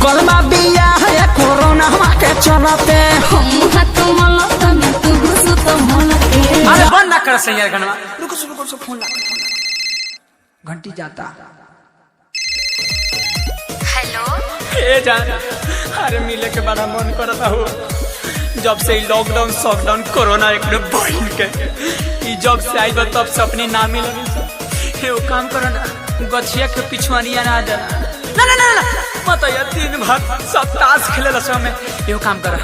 रुकल बा बिया है कोरोना के चलते हम हाथ मलता न तू घुस तो मलते। अरे बंद ना कर सही यार घंटा रुको रुको फोन ला घंटी जाता। हेलो ए जान अरे मिले के बड़ा मन करता हो जब से लॉकडाउन सॉकडाउन कोरोना एक बढ़ के जब से आई बा तब से अपनी ना मिल वो काम करो ना गछिया के पिछुआनिया ना जाना ना ना ना ना मत यार दिन भर सब ताश खेले रसों में यो काम कर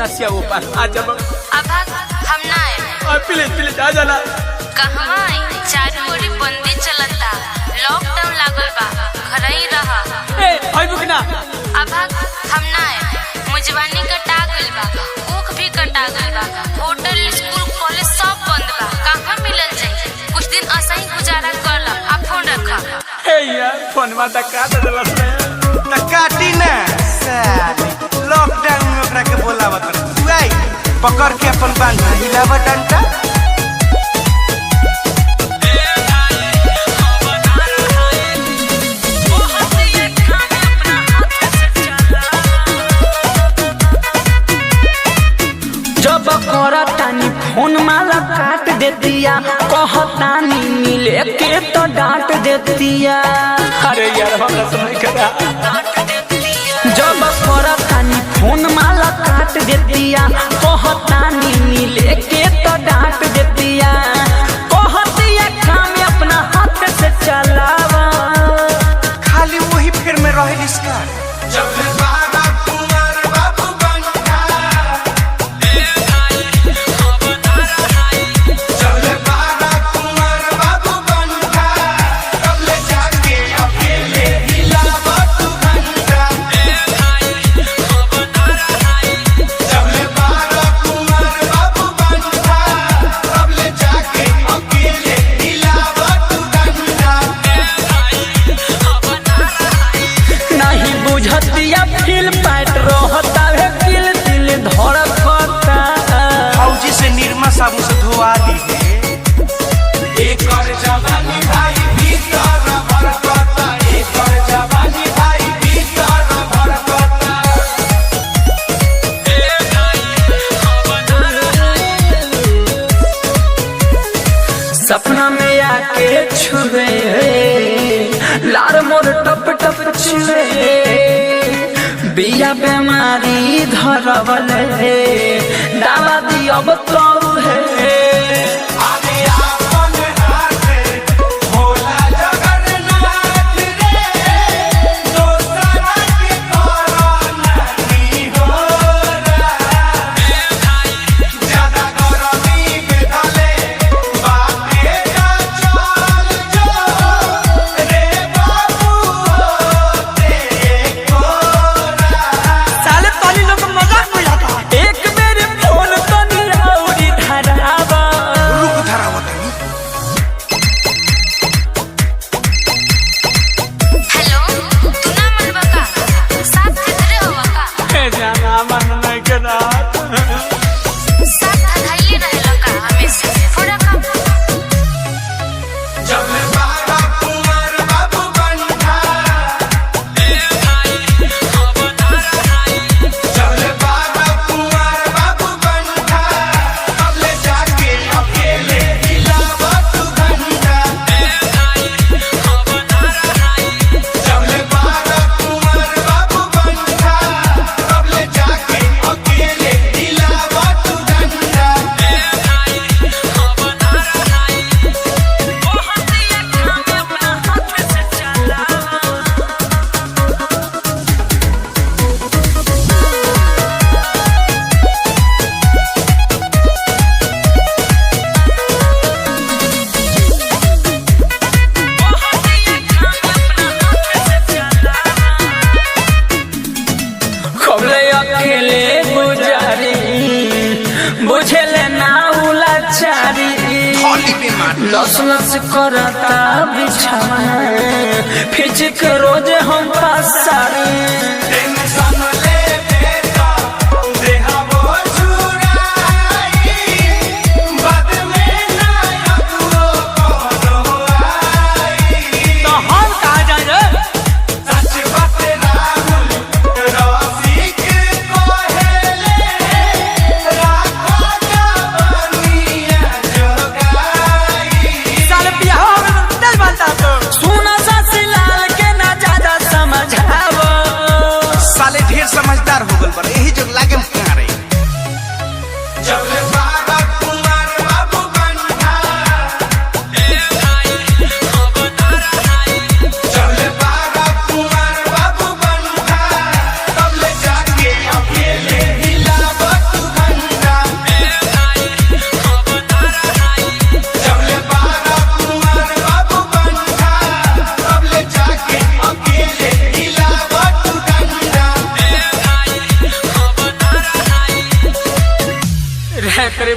नसिया ऊपर आ जब अब हम ना आए और प्लीज प्लीज आ जाना कहवा आई चारू ओरी बंदी चलता लॉकडाउन लागल बा घर ही रहा ए भाई बुक ना अब हम ना आए मुजवानी कटा गइल बा ऊख भी कटा गइल बा होटल स्कूल कॉलेज सब बंद बा कहां मिलल जाई कुछ दिन ऐसा ही गुजारा कर ला आप फोन रखा ए यार फोन में त काट देलस रे त काटी ना लॉकडाउन में ओकरा के बोलावत तू आई पकड़ के अपन बांधा हिलावा डंडा जब करतानी फोन माला काट देतिया कहतानी मिले के तो डांट देतिया अरे यार हमरा समझ करा जब करतानी फोन माला काट देतिया कहतानी मिले के तो डांट देतिया कहतिया काम अपना हाथ से चलावा खाली वही फिर में रहे इसका जब बाबा कुमार बाबू बनता जब बाबा कुमार बाबू बनता तब ले जाके अकेले हिलावा तू घंटा जब बाबा कुमार बाबू बनता तब ले जाके अकेले हिलावा तू घंटा नहीं बुझतिया फील पैट रहता है दिल दिल धड़कता फौजी से निर्मा साबुन से धोआ ली एक और जवानी भाई भीतर भड़कता एक और जवानी भाई भीतर भड़कता सपना में आके छुए लार मोर टप टप छुए बिया बीमारी धरवल है दावा दी अब तो है आगे आपन हाथ भोला जगन्नाथ रे दोसरा के कोरोना नहीं हो ज्यादा गरमी में डाले बातें का चल जो रे बाबू तेरे कोरा साले ताली लोग मजाक में जाता एक मेरे फोन तो नहीं औरी धरावा रुक धरावत है हेलो तू ना मनबा का साथ किधरे होवा का जाना मन नहीं करा साथ धइले रहेला का हमेशा फोन रखा जब बाबा कुमार बाबू बनता जब बाबा कुमार बाबू बनता तब ले जाके अकेले हिलावा तू घंटा जब बाबा कुमार बाबू बनता तब ले जाके अकेले हिलावा तू घंटा खबले अकेले गुजारी बुझेले ना उलाचारी लस लस करता बिछावा फिज के रोज हम पासारी टेंशन ले बेटा देहबो छुड़ाई बाद में ना अगुओ कोनो आई तो हम कहा जाए रे सच बात राहुल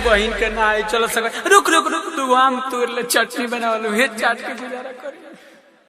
बहन के ना आई चल सक रुक रुक रुक तू आम तोड़ ले चटनी बनावल हे चाट के गुजारा कर।